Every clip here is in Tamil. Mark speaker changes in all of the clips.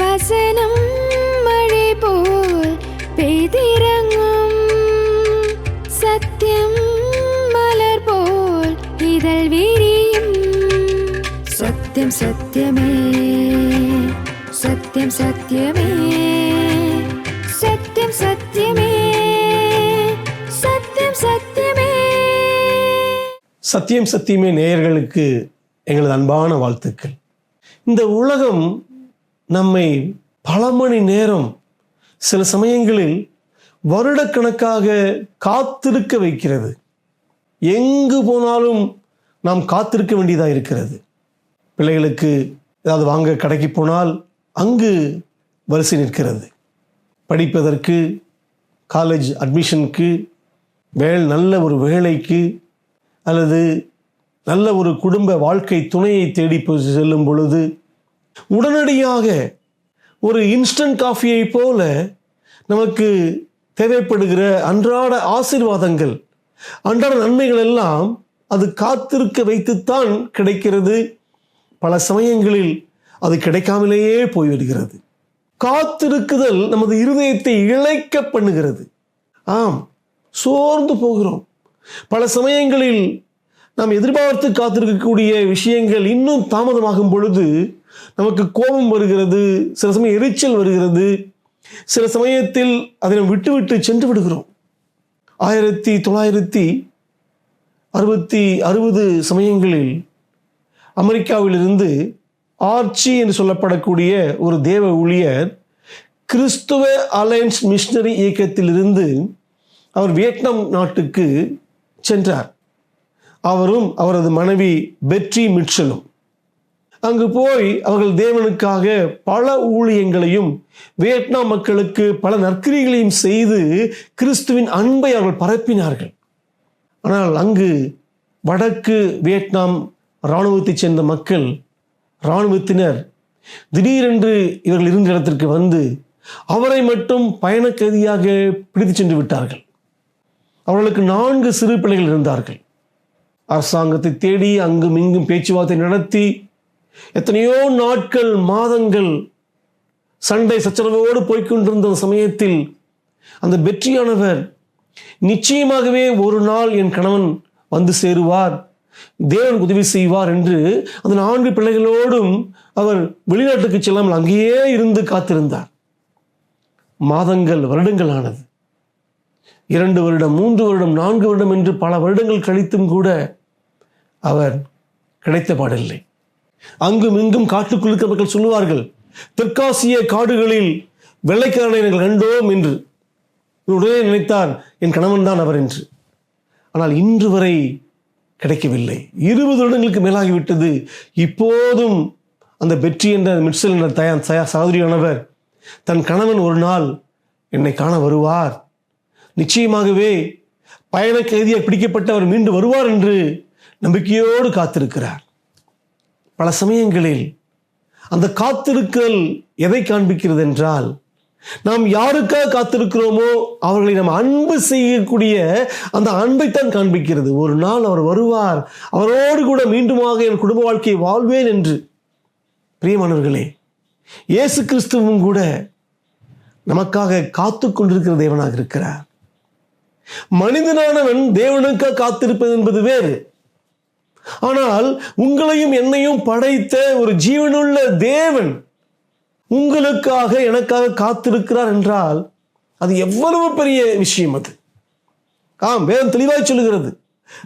Speaker 1: வசனம் மழை போல் பெய்திறங்கும், சத்தியம் மலர் போல் இதழ் விரியும். சத்தியம் சத்தியமே, சத்தியம் சத்தியமே, சத்தியம் சத்தியமே, சத்தியம் சத்தியமே.
Speaker 2: சத்தியம் சத்தியமே நேயர்களுக்கு எங்களது அன்பான வாழ்த்துக்கள். இந்த உலகம் நம்மை பல மணி நேரம், சில சமயங்களில் வருடக்கணக்காக காத்திருக்க வைக்கிறது. எங்கு போனாலும் நாம் காத்திருக்க வேண்டியதாக இருக்கிறது. பிள்ளைகளுக்கு ஏதாவது வாங்க கடைக்கு போனால் அங்கு வரிசை நிற்கிறது. படிப்பதற்கு, காலேஜ் அட்மிஷனுக்கு, நல்ல ஒரு வேலைக்கு அல்லது நல்ல ஒரு குடும்ப வாழ்க்கை துணையை தேடி செல்லும் பொழுது உடனடியாக ஒரு இன்ஸ்டன்ட் காஃபியை போல நமக்கு தேவைப்படுகிற அன்றாட ஆசீர்வாதங்கள், அன்றாட நன்மைகள் எல்லாம் அது காத்திருக்க வைத்துத்தான் கிடைக்கிறது. பல சமயங்களில் அது கிடைக்காமலேயே போய்விடுகிறது. காத்திருக்குதல் நமது இருதயத்தை இழைக்க பண்ணுகிறது. ஆம், சோர்ந்து போகிறோம். பல சமயங்களில் நாம் எதிர்பார்த்து காத்திருக்கக்கூடிய விஷயங்கள் இன்னும் தாமதமாகும் பொழுது நமக்கு கோபம் வருகிறது, சில சமயம் எரிச்சல் வருகிறது, சில சமயத்தில் அதை நாம் விட்டு விட்டு சென்று விடுகிறோம். 1960 சமயங்களில் அமெரிக்காவிலிருந்து ஆர்ச்சி என்று சொல்லப்படக்கூடிய ஒரு தேவ ஊழியர் கிறிஸ்துவ அலையன்ஸ் மிஷனரி இயக்கத்திலிருந்து அவர் வியட்நாம் நாட்டுக்கு சென்றார். அவரும் அவரது மனைவி பெட்ரி மிட்சலும். அங்கு போய் அவர்கள் தேவனுக்காக பல ஊழியங்களையும் வியட்நாம் மக்களுக்கு பல நற்கிரிகளையும் செய்து கிறிஸ்துவின் அன்பை அவர்கள் பரப்பினார்கள். ஆனால் அங்கு வடக்கு வியட்நாம் இராணுவத்தைச் சேர்ந்த மக்கள், இராணுவத்தினர் திடீரென்று இவர்கள் இருந்த இடத்திற்கு வந்து அவரை மட்டும் பயண கைதியாக பிடித்து சென்று விட்டார்கள். அவர்களுக்கு 4 சிறு பிள்ளைகள் இருந்தார்கள். அரசாங்கத்தை தேடி அங்கும் இங்கும் பேச்சுவார்த்தை நடத்தி எத்தனையோ நாட்கள், மாதங்கள் சண்டை சச்சரவோடு போய்கொண்டிருந்த சமயத்தில் அந்த வெற்றியானவர் நிச்சயமாகவே ஒரு நாள் என் கணவன் வந்து சேருவார், தேவன் உதவி செய்வார் என்று அந்த 4 பிள்ளைகளோடும் அவர் வெளிநாட்டுக்கு செல்லாமல் அங்கேயே இருந்து காத்திருந்தார். மாதங்கள், வருடங்கள் ஆனது. 2 வருடம், 3 வருடம், 4 வருடம் என்று பல வருடங்கள் கழித்தும் கூட அவர் கிடைத்த பாடில்லை. அங்கும் இங்கும் காட்டுக்குள் இருக்கிறவர்கள் சொல்லுவார்கள், தெற்காசிய காடுகளில் வெள்ளைக்காரனை நாங்கள் கண்டோம் என்று. உடனே நினைத்தார், என் கணவன் தான் அவர் என்று. ஆனால் இன்று வரை கிடைக்கவில்லை. 20 வருடங்களுக்கு மேலாகிவிட்டது. இப்போதும் அந்த பெட்ரி என்ற மிட்சல் என்ற சகோதரியானவர் தன் கணவன் ஒரு நாள் என்னை காண வருவார், நிச்சயமாகவே பயண கைதியாக பிடிக்கப்பட்டவர் மீண்டு வருவார் என்று நம்பிக்கையோடு காத்திருக்கிறார். பல சமயங்களில் அந்த காத்திருத்தல் எதை காண்பிக்கிறது என்றால், நாம் யாருக்காக காத்திருக்கிறோமோ அவர்களை நாம் அன்பு செய்யக்கூடிய அந்த அன்பைத்தான் காண்பிக்கிறது. ஒரு நாள் அவர் வருவார், அவரோடு கூட மீண்டுமாக என் குடும்ப வாழ்க்கையை வாழ்வேன் என்று. பிரியமானவர்களே, இயேசு கிறிஸ்துவும் கூட நமக்காக காத்து கொண்டிருக்கிற தேவனாக இருக்கிறார். மனிதனானவன் தேவனுக்காக காத்திருப்பது என்பது வேறு. ஆனால் உங்களையும் என்னையும் படைத்த ஒரு ஜீவனுள்ள தேவன் உங்களுக்காக, எனக்காக காத்திருக்கிறார் என்றால் அது எவ்வளவு பெரிய விஷயம் அது. வேதம் தெளிவாய் சொல்லுகிறது.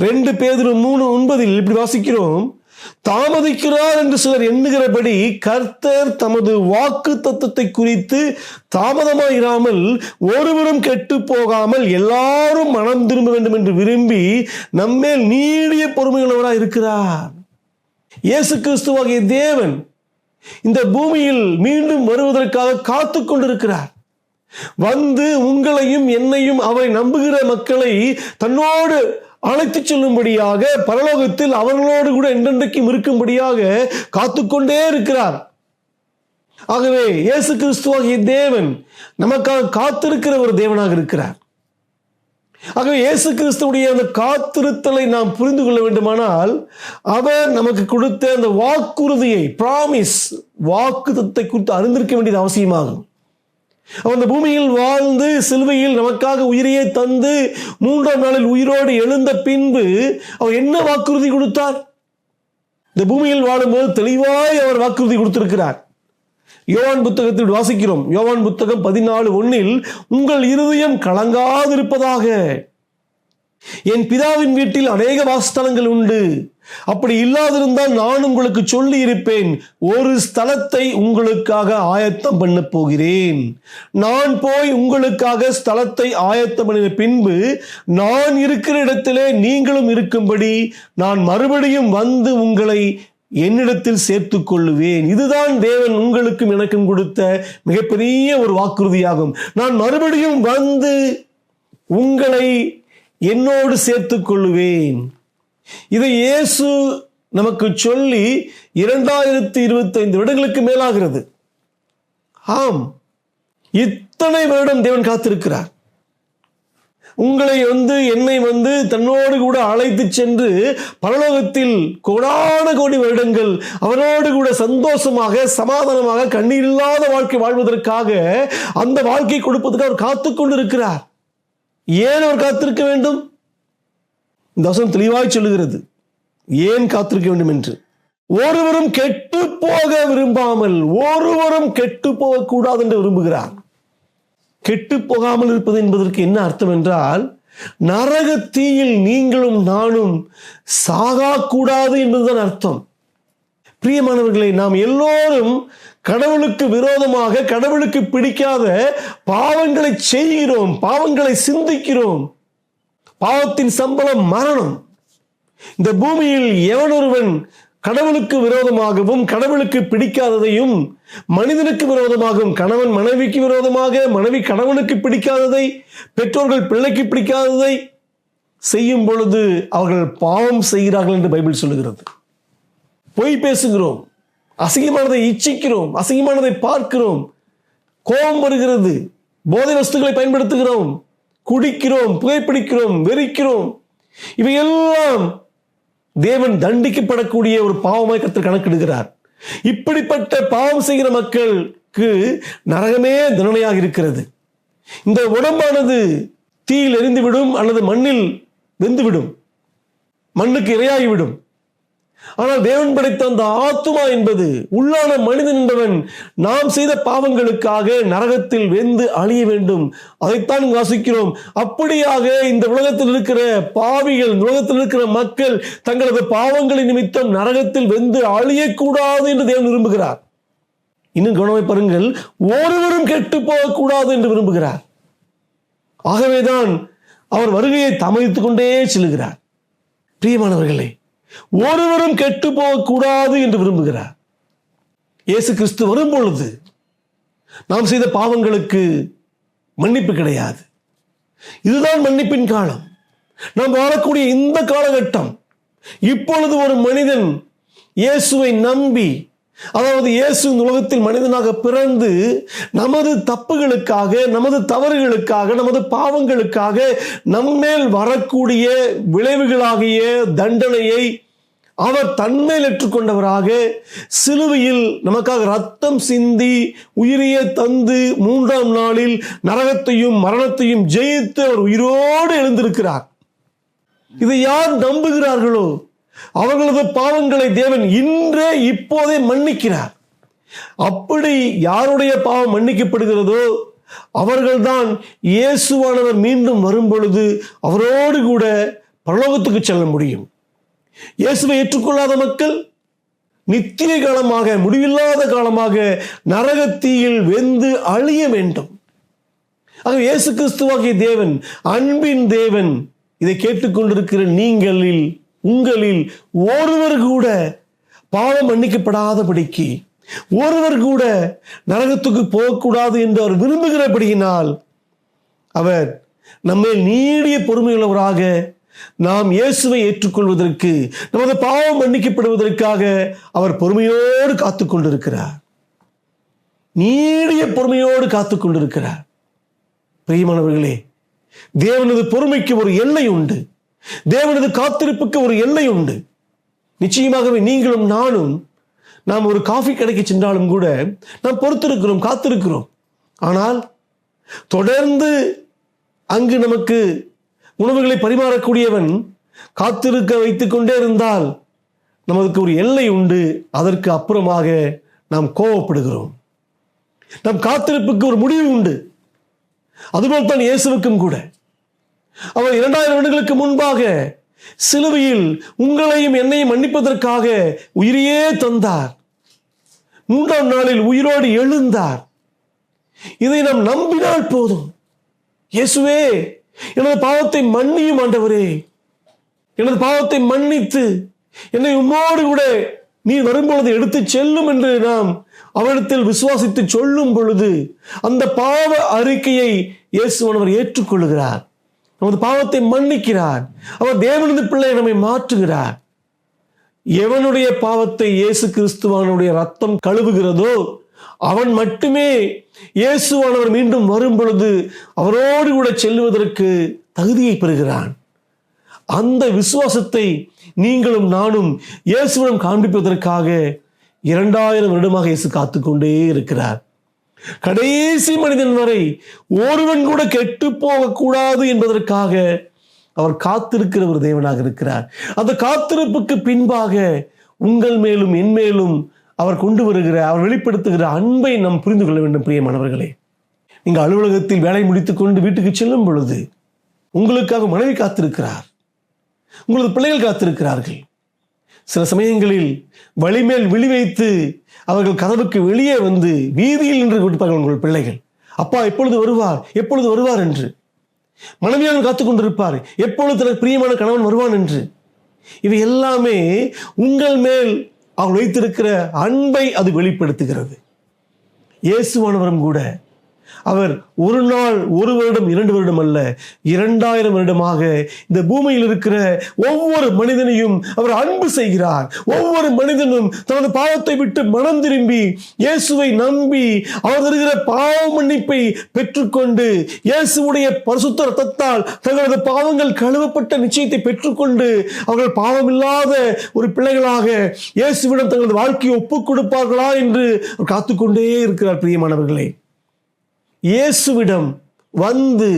Speaker 2: 2 பேதுரு 3:9 இப்படி வாசிக்கிறோம், தாமதிக்கிறார் என்று சிலர் எண்ணுகிறபடி கர்த்தர் தமது வாக்கு தத்தத்தை குறித்து தாமதமாயிராமல் ஒருவரும் கெட்டு போகாமல் எல்லாரும் மனம் திரும்ப வேண்டும் என்று விரும்பி நம்மேல் நீடிய பொறுமையுள்ளவராய் இருக்கிறார். இயேசு கிறிஸ்துவாகிய தேவன் இந்த பூமியில் மீண்டும் வருவதற்காக காத்து கொண்டிருக்கிறார். வந்து உங்களையும் என்னையும் அவரை நம்புகிற மக்களை தன்னோடு அழைத்து செல்லும்படியாக, பரலோகத்தில் அவர்களோடு கூட என்றென்றைக்கும் இருக்கும்படியாக காத்துக்கொண்டே இருக்கிறார். ஆகவே இயேசு கிறிஸ்துவாகிய தேவன் நமக்காக காத்திருக்கிற ஒரு தேவனாக இருக்கிறார். ஆகவே இயேசு கிறிஸ்துவுடைய அந்த காத்திருத்தலை நாம் புரிந்து கொள்ள வேண்டுமானால் அவர் நமக்கு கொடுத்த அந்த வாக்குறுதியை, பிராமிஸ், வாக்குத்தத்தை குறித்து அறிந்திருக்க வேண்டியது அவசியமாகும். அவர் இந்த பூமியில் வாழ்ந்து சிலுவையில் நமக்காக உயிரையே தந்து 3ஆம் நாளில் உயிரோடு எழுந்த பின்பு அவர் என்ன வாக்குறுதி கொடுத்தார்? இந்த பூமியில் வாழும்போது தெளிவாய் அவர் வாக்குறுதி கொடுத்திருக்கிறார். யோவான் புத்தகத்தில் வாசிக்கிறோம். யோவான் புத்தகம் 14:1 உங்கள் இருதயம் கலங்காதிருப்பதாக, என் பிதாவின் வீட்டில் அநேக வாசஸ்தலங்கள் உண்டு, அப்படி இல்லாதிருந்தால் நான் உங்களுக்கு சொல்லி இருப்பேன், ஒரு ஸ்தலத்தை உங்களுக்காக ஆயத்தம் பண்ண போகிறேன். நான் போய் உங்களுக்காக ஸ்தலத்தை ஆயத்தம் பண்ணின பின்பு நான் இருக்கிற இடத்திலே நீங்களும் இருக்கும்படி நான் மறுபடியும் வந்து உங்களை என்னிடத்தில் சேர்த்துக் கொள்ளுவேன். இதுதான் தேவன் உங்களுக்கும் எனக்கும் கொடுத்த மிகப்பெரிய ஒரு வாக்குறுதியாகும். நான் மறுபடியும் வந்து உங்களை என்னோடு சேர்த்துக் கொள்ளுவேன். இதை இயேசு நமக்கு சொல்லி 2025 வருடங்களுக்கு மேலாகிறது. ஆம், இத்தனை வருடம் தேவன் காத்திருக்கிறார். உங்களை என்னை தன்னோடு கூட அழைத்து சென்று பரலோகத்தில் கோடான கோடி வருடங்கள் அவரோடு கூட சந்தோஷமாக, சமாதானமாக, கண்ணீர் இல்லாத வாழ்க்கை வாழ்வதற்காக, அந்த வாழ்க்கை கொடுப்பதற்கு அவர் காத்து கொண்டிருக்கிறார். ஏன் அவர் காத்திருக்க வேண்டும்? இந்த வசனம் தெளிவாய் சொல்லுகிறது ஏன் காத்திருக்க வேண்டும் என்று. ஒருவரும் கெட்டு போக விரும்பாமல், ஒருவரும் கெட்டு போகக்கூடாது என்று விரும்புகிறார். கெட்டு போகாமல் இருப்பது என்பதற்கு என்ன அர்த்தம் என்றால், நரக தீயில் நீங்களும் நானும் சாகக்கூடாது என்பதுதான் அர்த்தம். பிரியமானவர்களே, நாம் எல்லோரும் கடவுளுக்கு விரோதமாக, கடவுளுக்கு பிடிக்காத பாவங்களை செய்கிறோம், பாவங்களை சிந்திக்கிறோம். பாவத்தின் சம்பளம் மரணம். இந்த பூமியில் எவனொருவன் கடவுளுக்கு விரோதமாகவும் கடவுளுக்கு பிடிக்காததையும், மனிதனுக்கு விரோதமாகவும், கணவன் மனைவிக்கு விரோதமாக, மனைவி கணவனுக்கு பிடிக்காததை, பெற்றோர்கள் பிள்ளைக்கு பிடிக்காததை செய்யும் பொழுது அவர்கள் பாவம் செய்கிறார்கள் என்று பைபிள் சொல்லுகிறது. பொய் பேசுகிறோம், அசிங்கமானதை இச்சிக்கிறோம், அசிங்கமானதை பார்க்கிறோம், கோபம் வருகிறது, போதை வஸ்துக்களை பயன்படுத்துகிறோம், குடிக்கிறோம், புகைப்பிடிக்கிறோம், வெறிக்கிறோம். இவையெல்லாம் தேவன் தண்டிக்கப்படக்கூடிய ஒரு பாவமாய் கர்த்தர் கணக்கிடுகிறார். இப்படிப்பட்ட பாவம் செய்கிற மக்களுக்கு நரகமே தண்டனையாக இருக்கிறது. இந்த உடம்பானது தீயில் எரிந்துவிடும் அல்லது மண்ணில் வெந்துவிடும், மண்ணுக்கு இரையாகிவிடும். ஆனால் தேவன் படைத்த அந்த ஆத்துமா என்பது, உள்ளான மனிதன் என்பவன் நாம் செய்த பாவங்களுக்காக நரகத்தில் வெந்து அழிய வேண்டும். அதைத்தான் வாசிக்கிறோம். அப்படியாக இந்த உலகத்தில் இருக்கிற பாவிகள், உலகத்தில் இருக்கிற மக்கள் தங்களது பாவங்களின் நிமித்தம் நரகத்தில் வெந்து அழியக்கூடாது என்று தேவன் விரும்புகிறார். இன்னும் கவனமாய் பாருங்கள், ஒருவரும் கெட்டு போகக்கூடாது என்று விரும்புகிறார். ஆகவேதான் அவர் வருகையை தாமதித்துக் கொண்டே செல்கிறார். பிரியமானவர்களே, ஒருவரும் கெட்டு போகக்கூடாது என்று விரும்புகிறார். இயேசு கிறிஸ்து வரும் பொழுது நாம் செய்த பாவங்களுக்கு மன்னிப்பு கிடையாது. இதுதான் மன்னிப்பின் காலம். நாம் வாழக்கூடிய இந்த காலகட்டம். இப்பொழுது ஒரு மனிதன் இயேசுவை நம்பி, அதாவது இயேசு இந்த உலகத்தில் மனிதனாக பிறந்து நமது தப்புகளுக்காக, நமது தவறுகளுக்காக, நமது பாவங்களுக்காக நம்மேல் வரக்கூடிய விளைவுகளாகிய தண்டனையை அவர் தன்மேல் ஏற்றுக்கொண்டவராக சிலுவையில் நமக்காக ரத்தம் சிந்தி உயிரையே தந்து 3ஆம் நாளில் நரகத்தையும் மரணத்தையும் ஜெயித்து அவர் உயிரோடு எழுந்திருக்கிறார். இதை யார் நம்புகிறார்களோ அவர்களது பாவங்களை தேவன் இன்றே இப்போதே மன்னிக்கிறார். அப்படி யாருடைய பாவம் மன்னிக்கப்படுகிறதோ அவர்கள்தான் இயேசுவானவர் மீண்டும் வரும் பொழுது அவரோடு கூட பரலோகத்துக்கு செல்ல முடியும். இயேசுவை ஏற்றுக்கொள்ளாத மக்கள் நித்திய காலமாக, முடிவில்லாத காலமாக நரகத்தீயில் வெந்து அழிய வேண்டும். ஆக இயேசு கிறிஸ்துவாகிய தேவன், அன்பின் தேவன், இதை கேட்டுக்கொண்டிருக்கிற நீங்களில், உங்களில் ஒருவர் கூட பாவம் மன்னிக்கப்படாதபடிக்கு, ஒருவர் கூட நரகத்துக்கு போகக்கூடாது என்று அவர் விரும்புகிறபடியினால் அவர் நம்மை நீடிய பொறுமையுள்ளவராக, நாம் இயேசுவை ஏற்றுக்கொள்வதற்கு, நமது பாவம் மன்னிக்கப்படுவதற்காக அவர் பொறுமையோடு காத்துக் கொண்டிருக்கிறார். நீடிய பொறுமையோடு காத்துக் கொண்டிருக்கிறார். பிரியமானவர்களே, தேவனது பொறுமைக்கு ஒரு எல்லை உண்டு. தேவனது காத்திருப்புக்கு ஒரு எல்லை உண்டு. நிச்சயமாகவே நீங்களும் நானும் நாம் ஒரு காஃபி கடைக்கு சென்றாலும் கூட நாம் பொறுத்திருக்கிறோம், காத்திருக்கிறோம். ஆனால் தொடர்ந்து அங்கு நமக்கு உணவுகளை பரிமாறக்கூடியவன் காத்திருக்க வைத்துக் கொண்டே இருந்தால் நமக்கு ஒரு எல்லை உண்டு. அதற்கு அப்புறமாக நாம் கோபப்படுகிறோம். நம் காத்திருப்புக்கு ஒரு முடிவு உண்டு. அதுபோல் தான் இயேசுவுக்கும் கூட அவர் 2000 வருடங்களுக்கு முன்பாக சிலுவையில் உங்களையும் என்னையும் மன்னிப்பதற்காக உயிரையே தந்தார். 3ஆம் நாளில் உயிரோடு எழுந்தார். இதை நாம் நம்பினால் போதும். இயேசுவே, எனது பாவத்தை மன்னியும் ஆண்டவரே, எனது பாவத்தை மன்னித்து என்னை உம்மோடு கூட நீ வரும்பொழுது எடுத்து செல்லும் என்று நாம் அவரிடத்தில் விசுவாசித்து சொல்லும் பொழுது அந்த பாவ அறிக்கையை இயேசுவானவர் ஏற்றுக்கொள்கிறார். நமது பாவத்தை மன்னிக்கிறார். அவர் தேவனது பிள்ளை நம்மை மாற்றுகிறார். எவனுடைய பாவத்தை இயேசு கிறிஸ்துவானுடைய ரத்தம் கழுவுகிறதோ அவன் மட்டுமே இயேசுவானவர் மீண்டும் வரும் பொழுது அவரோடு கூட செல்லுவதற்கு தகுதியை பெறுகிறான். அந்த விசுவாசத்தை நீங்களும் நானும் இயேசுவிடம் காண்பிப்பதற்காக 2000 வருடமாக இயேசு காத்துக்கொண்டே இருக்கிறார். கடைசி மனிதன் வரை ஒருவன் கூட கெட்டு போகக்கூடாது என்பதற்காக அவர் காத்திருக்கிற ஒரு தேவனாக இருக்கிறார். அந்த காத்திருப்புக்கு பின்பாக உங்கள் மேலும் என் மேலும் அவர் கொண்டு வருகிற, அவர் வெளிப்படுத்துகிற அன்பை நாம் புரிந்து கொள்ள வேண்டும். பிரியமானவர்களே, நீங்கள் அலுவலகத்தில் வேலை முடித்துக் கொண்டு வீட்டுக்கு செல்லும் பொழுது உங்களுக்காக மனைவி காத்திருக்கிறார், உங்களது பிள்ளைகள் காத்திருக்கிறார்கள். சில சமயங்களில் வழிமேல் விழி வைத்து அவர்கள் கதவுக்கு வெளியே வந்து வீதியில் நின்று கொடுப்பார்கள் உங்கள் பிள்ளைகள். அப்பா எப்பொழுது வருவார், எப்பொழுது வருவார் என்று. மனைவியாக காத்துக் கொண்டிருப்பார், எப்பொழுது தனக்கு பிரியமான கணவன் வருவான் என்று. இவை எல்லாமே உங்கள் மேல் அவர் வைத்திருக்கிற அன்பை அது வெளிப்படுத்துகிறது. இயேசுவானவரும் கூட அவர் ஒரு நாள், ஒரு வருடம், 2 வருடம் அல்ல, 2000 வருடமாக இந்த பூமியில் இருக்கிற ஒவ்வொரு மனிதனையும் அவர் அன்பு செய்கிறார். ஒவ்வொரு மனிதனும் தனது பாவத்தை விட்டு மனம் திரும்பி இயேசுவை நம்பி அவர் தருகிற பாவ மன்னிப்பை பெற்றுக்கொண்டு இயேசுவுடைய பரிசுத்த இரத்தத்தால் தங்களது பாவங்கள் கழுவப்பட்ட நிச்சயத்தை பெற்றுக்கொண்டு அவர்கள் பாவமில்லாத ஒரு பிள்ளைகளாக இயேசுவிடம் தங்களது வாழ்க்கையை ஒப்புக் கொடுப்பார்களா என்று காத்துக்கொண்டே இருக்கிறார். பிரியமானவர்களே, இயேசுவிடம் வந்து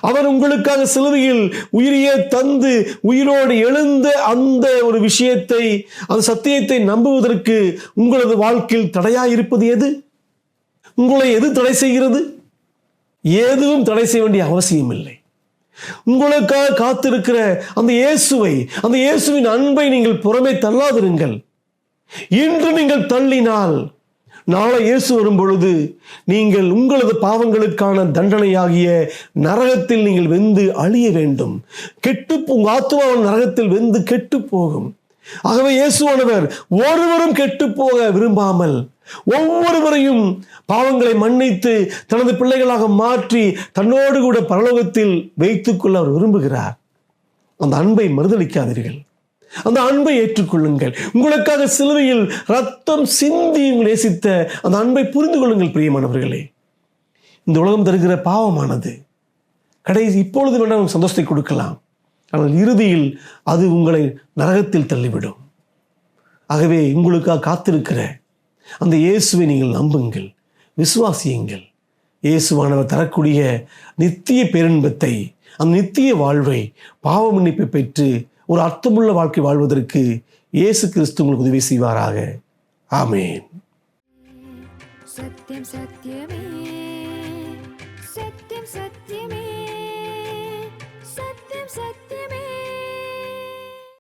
Speaker 2: அவர் உங்களுக்காக சிலுவையில் உயிரையே தந்து உயிரோடு எழுந்த அந்த ஒரு விஷயத்தை, அந்த சத்தியத்தை நம்புவதற்கு உங்களது வாழ்க்கையில் தடையாயிருப்பது எது? உங்களை எது தடை செய்கிறது? எதுவும் தடை செய்ய வேண்டிய அவசியம் இல்லை. உங்களுக்காக காத்திருக்கிற அந்த இயேசுவை, அந்த இயேசுவின் அன்பை நீங்கள் புறமே தள்ளாதிருங்கள். இன்று நீங்கள் தள்ளினால் நாளை இயேசு வரும் பொழுது நீங்கள் உங்களது பாவங்களுக்கான தண்டனையாகிய நரகத்தில் நீங்கள் வெந்து அழிய வேண்டும். உங்க ஆத்துமாவின் நரகத்தில் வெந்து கெட்டு போகும். ஆகவே இயேசுவானவர் ஒருவரும் கெட்டு போக விரும்பாமல் ஒவ்வொருவரையும் பாவங்களை மன்னித்து தனது பிள்ளைகளாக மாற்றி தன்னோடு கூட பரலோகத்தில் வைத்துக்கொள்ள அவர் விரும்புகிறார். அந்த அன்பை மறுதளிக்காதீர்கள். அந்த அன்பை ஏற்றுக்கொள்ளுங்கள். உங்களுக்காக சிலுவையில் ரத்தம் சிந்தி நேசித்த அந்த அன்பை புரிந்து கொள்ளுங்கள். பிரியமானவர்களே, இந்த உலகம் தருகிற பாவமானது கடைசி இப்பொழுது வேண்டாம் சந்தோஷத்தை கொடுக்கலாம், ஆனால் இறுதியில் அது உங்களை நரகத்தில் தள்ளிவிடும். ஆகவே உங்களுக்காக காத்திருக்கிற அந்த இயேசுவை நீங்கள் நம்புங்கள், விசுவாசியுங்கள். இயேசுவானவர் தரக்கூடிய நித்திய பேரின்பத்தை, அந்த நித்திய வாழ்வை, பாவ மன்னிப்பை பெற்று ஒரு அர்த்தமுள்ள வாழ்க்கை வாழ்வதற்கு இயேசு கிறிஸ்து உங்களுக்கு உதவி செய்வாராக. ஆமென்.
Speaker 1: சத்யம் சத்யமே, சத்யம் சத்யமே, சத்யம் சத்யமே.